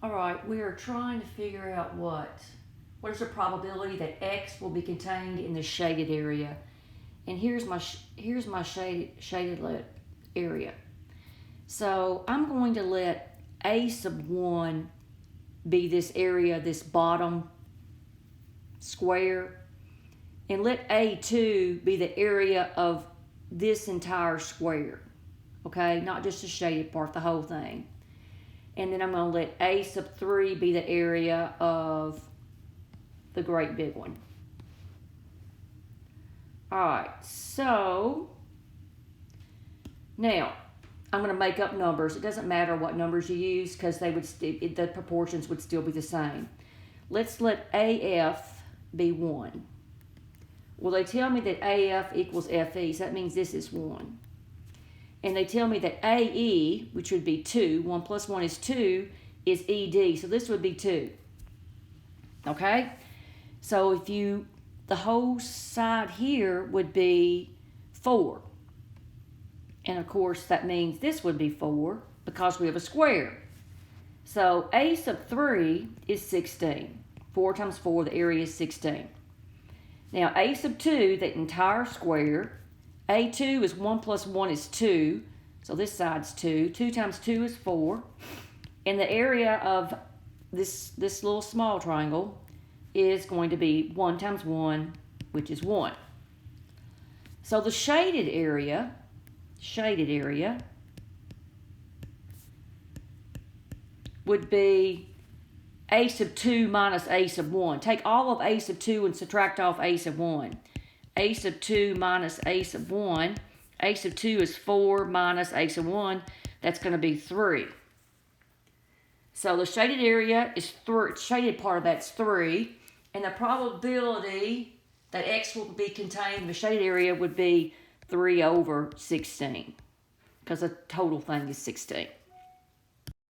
All right, we are trying to figure out what is the probability that X will be contained in the shaded area. And here's my shaded area. So I'm going to let A sub 1 be this area, this bottom square, and let A2 be the area of this entire square, okay? Not just the shaded part, the whole thing. And then I'm going to let A sub 3 be the area of the great big one. All right, so now I'm going to make up numbers. It doesn't matter what numbers you use because they would the proportions would still be the same. Let's let AF be 1. Well, they tell me that AF equals FE, so that means this is 1. And they tell me that AE, which would be 2, 1 plus 1 is 2, is ED, so this would be 2. Okay? So the whole side here would be 4. And of course, that means this would be 4 because we have a square. So A sub 3 is 16. 4 times 4, the area is 16. Now, A sub 2, that entire square, A2 is 1 plus 1 is 2. So this side's 2. 2 times 2 is 4. And the area of this little small triangle is going to be 1 times 1, which is 1. So the shaded area would be A sub 2 minus A sub 1. Take all of A sub 2 and subtract off A sub 1. A sub 2 minus A sub 1. A sub 2 is 4 minus A sub 1. That's going to be 3. So the shaded area is 3. Shaded part of that's 3. And the probability that X will be contained in the shaded area would be 3 over 16. Because the total thing is 16.